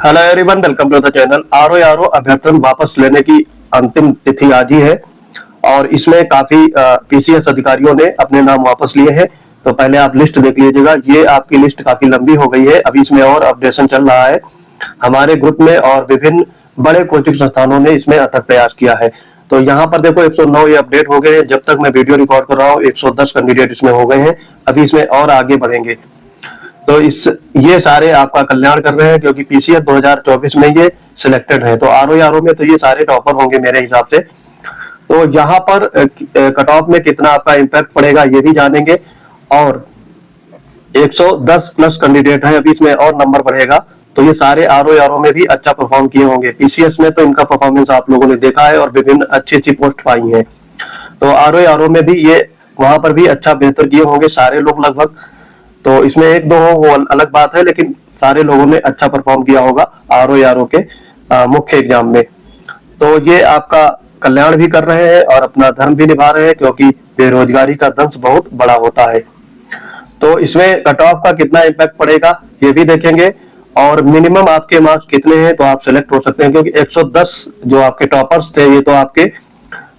Hello everyone, welcome to the channel. RO अभ्यर्थन वापस लेने की अंतिम तिथि आज ही है और इसमें काफी पीसीएस अधिकारियों ने अपने नाम वापस लिए हैं। तो पहले आप लिस्ट देख लीजिएगा। ये आपकी लिस्ट काफी लंबी हो गई है, अभी इसमें और अपडेशन चल रहा है हमारे ग्रुप में और विभिन्न बड़े कोचिंग संस्थानों ने इसमें अथक प्रयास किया है। तो यहाँ पर देखो 109 ये अपडेट हो गए हैं। जब तक मैं वीडियो रिकॉर्ड कर रहा हूँ 110 कैंडिडेट इसमें हो गए हैं। अभी इसमें और आगे बढ़ेंगे। तो ये सारे आपका कल्याण कर रहे हैं क्योंकि पीसीएस 2024 में ये सिलेक्टेड है। तो आरओ में तो ये सारे टॉपर होंगे मेरे हिसाब से। तो यहाँ पर कट ऑफ में कितना आपका इम्पैक्ट पड़ेगा ये भी जानेंगे। और 110 प्लस कैंडिडेट है, अभी इसमें और नंबर बढ़ेगा। तो ये सारे आरओ में भी अच्छा परफॉर्म किए होंगे। पीसीएस में तो इनका परफॉर्मेंस आप लोगों ने देखा है और विभिन्न अच्छी पोस्ट पाई है। तो आरओ में भी ये वहां पर भी अच्छा बेहतर किए होंगे सारे लोग लगभग। तो इसमें एक दो हो वो अलग बात है, लेकिन सारे लोगों ने अच्छा परफॉर्म किया होगा आरओ के मुख्य एग्जाम में। तो ये आपका कल्याण भी कर रहे हैं और अपना धर्म भी निभा रहे हैं क्योंकि बेरोजगारी का दंश बहुत बड़ा होता है। तो इसमें कट ऑफ का कितना इम्पैक्ट पड़ेगा ये भी देखेंगे और मिनिमम आपके मार्क्स कितने हैं तो आप सिलेक्ट हो सकते हैं। क्योंकि 110 जो आपके टॉपर्स थे ये तो आपके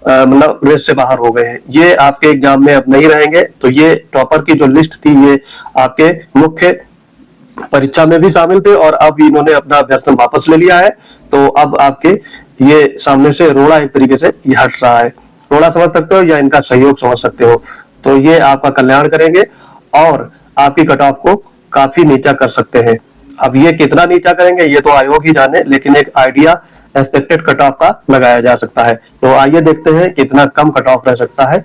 मतलब रेस से बाहर हो गए हैं, ये आपके एग्जाम में अब नहीं रहेंगे। तो ये टॉपर की जो लिस्ट थी ये आपके मुख्य परीक्षा में भी शामिल थे और अब इन्होंने अपना अभ्यर्थन वापस ले लिया है। तो अब आपके ये सामने से रोड़ा एक तरीके से ये हट रहा है। रोड़ा समझ सकते हो या इनका सहयोग समझ सकते हो। तो ये आपका कल्याण करेंगे और आपकी कट ऑफ को काफी नीचा कर सकते हैं। अब ये कितना नीचा करेंगे ये तो आयोग ही जाने, लेकिन एक आइडिया एक्सपेक्टेड कट ऑफ का लगाया जा सकता है। तो आइए देखते हैं कितना कम कट ऑफ रह सकता है।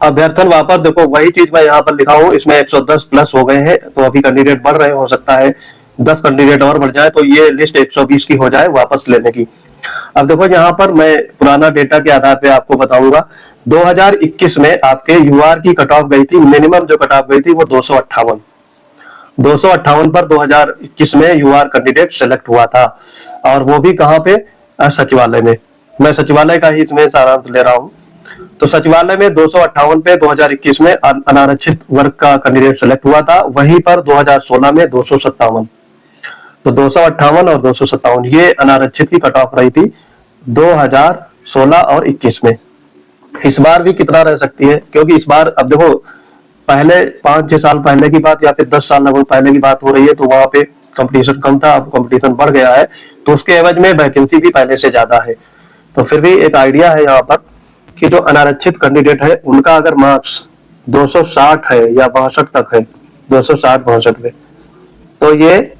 अभ्यर्थन वापस देखो वही चीज मैं यहाँ पर लिखा हूँ, इसमें 110 प्लस हो गए हैं। तो अभी कैंडिडेट बढ़ रहे, हो सकता है 10 कैंडिडेट और बढ़ जाए तो ये लिस्ट 120 की हो जाए वापस लेने की। अब देखो यहाँ पर मैं पुराना डेटा के आधार पे आपको बताऊंगा। 2021 में आपके यूआर की कट ऑफ गई थी, मिनिमम जो कट ऑफ गई थी वो 258 पर 2021 में यूआर कैंडिडेट सेलेक्ट हुआ था। और वो भी कहाँ पे, सचिवालय में। मैं सचिवालय का ही इसमें सारांश ले रहा हूँ। तो सचिवालय में 258 पे 2021 में अनारक्षित वर्ग का कैंडिडेट सेलेक्ट हुआ था। वहीं पर 2016 में 257। तो 258 और 257 ये अनारक्षित की कट ऑफ रही थी 2016 और 21 में। इस बार भी कितना रह सकती है, क्योंकि इस बार अब देखो पहले 5-6 साल पहले की बात या फिर 10 साल लगभग पहले की बात हो रही है। तो वहां पे कंपटीशन कम था, अब कंपटीशन बढ़ गया है। तो उसके एवज में वैकेंसी भी पहले से ज्यादा है। तो फिर भी एक आइडिया है यहाँ पर कि जो अनारक्षित कैंडिडेट है उनका अगर मार्क्स 260 है या 62 तक है, 260-62 में, तो ये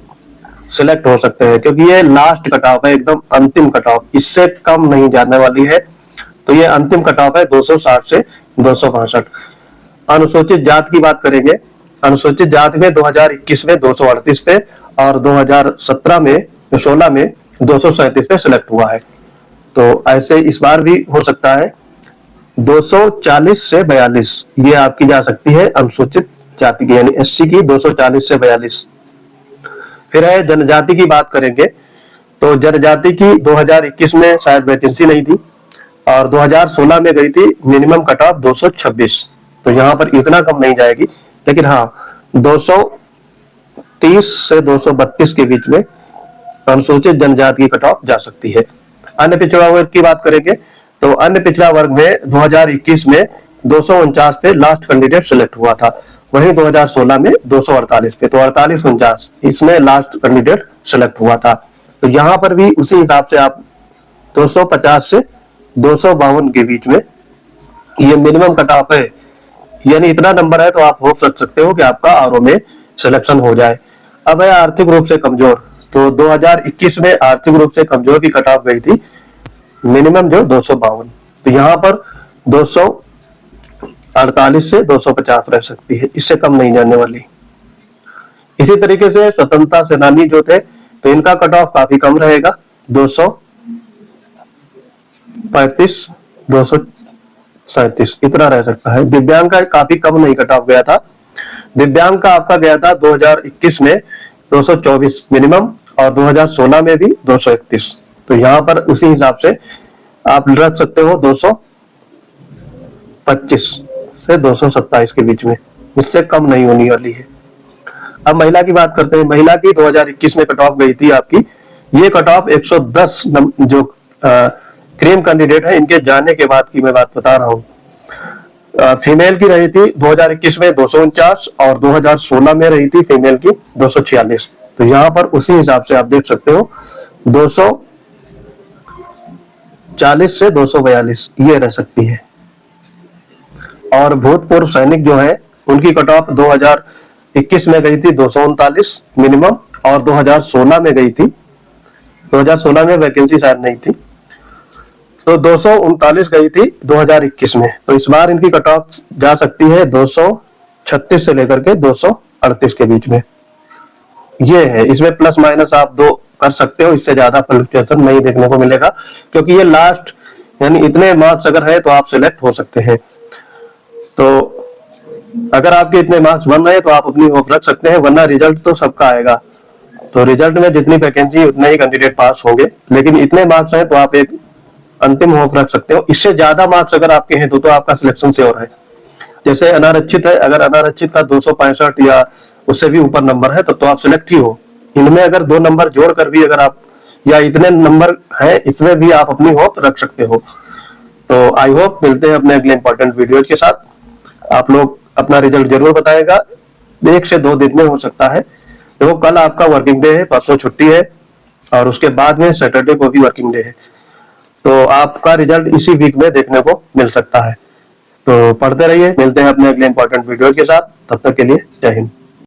सिलेक्ट हो सकते हैं। क्योंकि ये लास्ट कट ऑफ है, एकदम अंतिम कट ऑफ, इससे कम नहीं जाने वाली है। तो ये अंतिम कट ऑफ है 260 से 262। अनुसूचित जाति की बात करेंगे। अनुसूचित जाति में 2021 में 238 पे और 2016 में 237 पे सिलेक्ट हुआ है। तो ऐसे इस बार भी हो सकता है 240 से 42 ये आपकी जा सकती है अनुसूचित जाति की, यानी एससी की 240 से 42। फिर है जनजाति की बात करेंगे। तो जनजाति की 2021 में शायद वैकेंसी नहीं थी और 2016 में गई थी मिनिमम कट ऑफ 226। तो यहाँ पर इतना कम नहीं जाएगी, लेकिन हाँ 230 से 232 के बीच में अनुसूचित जनजाति की कट ऑफ जा सकती है। अन्य पिछड़ा वर्ग की बात करेंगे। तो अन्य पिछड़ा वर्ग में 2021 में 249 पे लास्ट कैंडिडेट सिलेक्ट हुआ था। वहीं 2016 में 248 पे, तो 48-49 इसमें लास्ट कैंडिडेट सिलेक्ट हुआ था। तो यहाँ पर भी उसी हिसाब से आप 250 से 252 के बीच में ये मिनिमम कट ऑफ है, यानी इतना नंबर है। तो आप होप रख सकते हो कि आपका आरओ में सिलेक्शन हो जाए। अब है आर्थिक रूप से कमजोर। तो 2021 में आर्थिक रूप से कमजोर की कट ऑफ गई थी मिनिमम जो 252। तो यहाँ पर 248 से 250 रह सकती है, इससे कम नहीं जाने वाली। इसी तरीके से स्वतंत्रता सेनानी जो थे तो इनका कट ऑफ काफी कम रहेगा, 235, 237 इतना रह सकता है। दिव्यांग का काफी कम नहीं कट ऑफ गया था। दिव्यांग का आपका गया था 2021 में 224 मिनिमम और 2016 में भी 231। तो यहाँ पर उसी हिसाब से आप रख सकते हो 225 से 227 के बीच में, इससे कम नहीं होने वाली है। अब महिला की बात करते हैं। महिला की 2021 में कट ऑफ गई थी आपकी, ये कट ऑफ 110 जो क्रीम कैंडिडेट है इनके जाने के बाद की मैं बात बता रहा हूँ। फीमेल की रही थी 2021 में 249 और 2016 में रही थी फीमेल की 246। तो यहाँ पर उसी हिसाब से आप देख सकते हो 240 से 242 ये रह सकती है। और भूतपूर्व सैनिक जो है उनकी कट ऑफ 2021 में गई थी 239 मिनिमम, और 2016 में गई थी, 2016 में वैकेंसी शायद नहीं थी, तो 239 गई थी 2021 में। तो इस बार इनकी कट ऑफ जा सकती है 236 से लेकर के 238 के बीच में। ये है, इसमें प्लस माइनस आप 2 कर सकते हो, इससे ज्यादा फ्लक्चुएशन नहीं देखने को मिलेगा, क्योंकि ये लास्ट यानी इतने मार्क्स अगर है तो आप सिलेक्ट हो सकते हैं। तो अगर आपके इतने मार्क्स बन रहे हैं तो आप अपनी होप रख सकते हैं, वरना रिजल्ट तो सबका आएगा। तो रिजल्ट में जितनी वैकेंसी उतने ही कैंडिडेट पास होंगे, लेकिन इतने मार्क्स हैं तो आप एक अंतिम होप रख सकते हो। इससे ज्यादा मार्क्स अगर आपके हैं तो आपका सिलेक्शन श्योर है। जैसे अनारक्षित है, अगर अनारक्षित का 265 या उससे भी ऊपर नंबर है तो आप सिलेक्ट ही हो। इनमें अगर 2 नंबर जोड़कर भी अगर आप या इतने नंबर है इसमें भी आप अपनी होप रख सकते हो। तो आई होप मिलते हैं अपने अगले इंपॉर्टेंट वीडियो के साथ। आप लोग अपना रिजल्ट जरूर बताएगा, 1 से 2 दिन में हो सकता है। तो कल आपका वर्किंग डे है, परसों छुट्टी है, और उसके बाद में सैटरडे को भी वर्किंग डे है। तो आपका रिजल्ट इसी वीक में देखने को मिल सकता है। तो पढ़ते रहिए, मिलते हैं अपने अगले इंपॉर्टेंट वीडियो के साथ। तब तक के लिए जय हिंद।